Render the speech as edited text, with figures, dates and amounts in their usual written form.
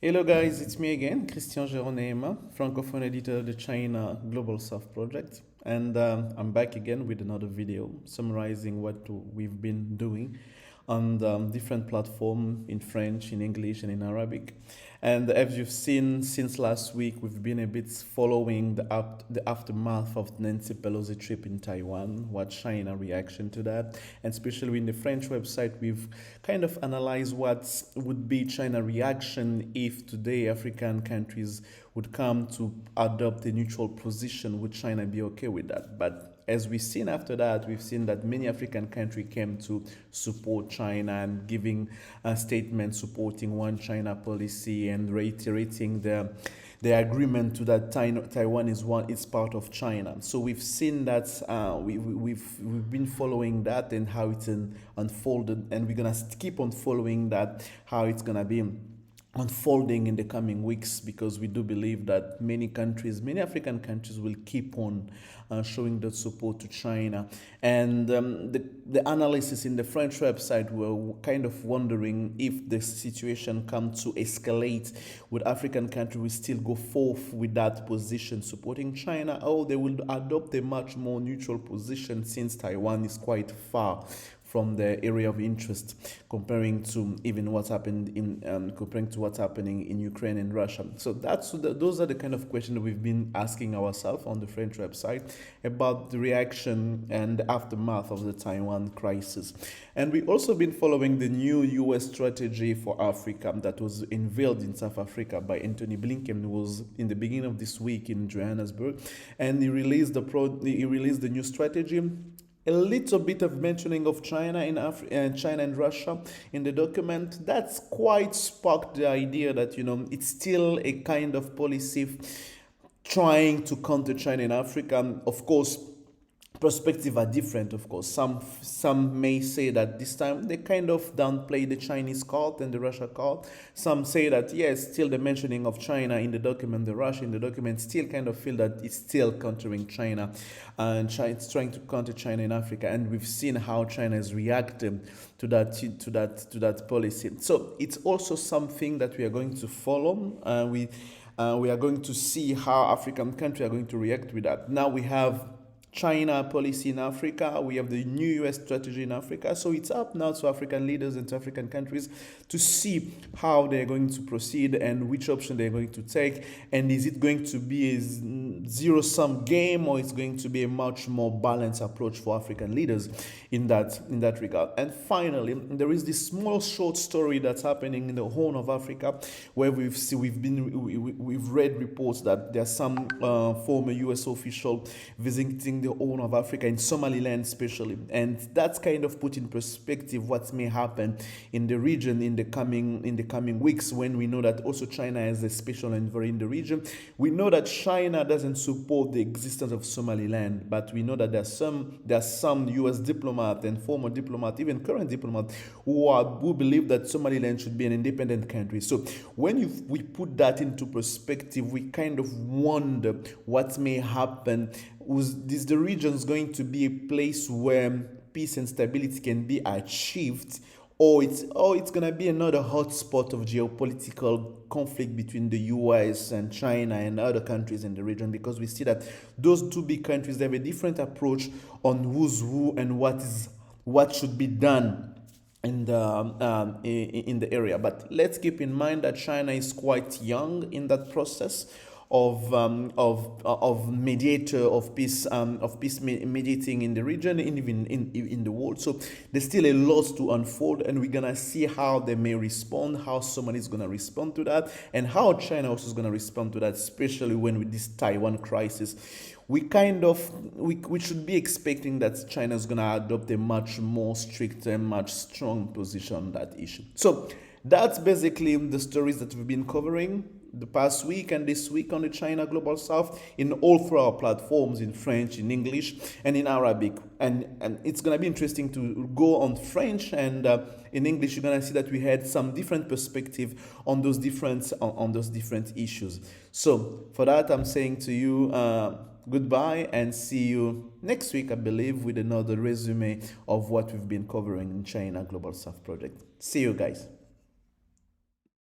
Hello guys, it's me again, Christian Geronema, Francophone editor of the China Global South Project. And I'm back again with another video summarizing what we've been doing on the different platforms in French, in English, and in Arabic. And as you've seen since last week, we've been a bit following the aftermath of Nancy Pelosi trip in Taiwan, what China reaction to that, and especially in the French website, we've kind of analyzed what would be China reaction if today African countries would come to adopt a neutral position. Would China be okay with that? But as we've seen after that, we've seen that many African countries came to support China and giving a statement supporting one China policy and reiterating the agreement to that Taiwan is part of China. So we've seen that we've been following that and how it's unfolded, and we're gonna keep on following that how it's gonna be unfolding in the coming weeks, because we do believe that many African countries will keep on showing that support to China. And the analysis in the French website were kind of wondering if the situation comes to escalate, would African countries will still go forth with that position supporting China, or they will adopt a much more neutral position since Taiwan is quite far from the area of interest, comparing to even what's happened comparing to what's happening in Ukraine and Russia. So those are the kind of questions that we've been asking ourselves on the French website about the reaction and the aftermath of the Taiwan crisis. And we've also been following the new U.S. strategy for Africa that was unveiled in South Africa by Anthony Blinken. It was in the beginning of this week in Johannesburg, and he released the new strategy. A little bit of mentioning of China China and Russia in the document. That's quite sparked the idea that it's still a kind of policy trying to counter China in Africa. Of course, perspectives are different. Of course, some may say that this time they kind of downplay the Chinese card and the Russia card. Some say that yes, still the mentioning of China in the document, the Russia in the document, still kind of feel that it's still countering China, and it's trying to counter China in Africa. And we've seen how China is reacting to that policy. So it's also something that we are going to follow. We are going to see how African countries are going to react with that. Now we have China policy in Africa, we have the new US strategy in Africa. So it's up now to African leaders and to African countries to see how they're going to proceed and which option they're going to take. And is it going to be a zero-sum game, or it's going to be a much more balanced approach for African leaders in that regard? And finally, there is this small short story that's happening in the Horn of Africa, where we've read reports that there are some former US official visiting the Horn of Africa in Somaliland especially, and that's kind of put in perspective what may happen in the region in the coming weeks, when we know that also China has a special envoy in the region. We know that China doesn't support the existence of Somaliland, but we know that there are some US diplomat and former diplomat, even current diplomat, who believe that Somaliland should be an independent country. So when we put that into perspective, we kind of wonder what may happen. Is the region going to be a place where peace and stability can be achieved, or it's going to be another hotspot of geopolitical conflict between the US and China and other countries in the region? Because we see that those two big countries, they have a different approach on who's who and what should be done in the area. But let's keep in mind that China is quite young in that process of mediator of peace mediating in the region and even in the world. So there's still a lot to unfold, and we're gonna see how they may respond, how Somalia is gonna respond to that, and how China also is gonna respond to that, especially when with this Taiwan crisis. We should be expecting that China is gonna adopt a much more strict and much strong position on that issue. So that's basically the stories that we've been covering the past week and this week on the China Global South in all four our platforms, in French, in English, and in Arabic. And it's going to be interesting to go on French and in English. You're going to see that we had some different perspective on those different issues. So for that, I'm saying to you goodbye, and see you next week, I believe, with another resume of what we've been covering in China Global South Project. See you guys.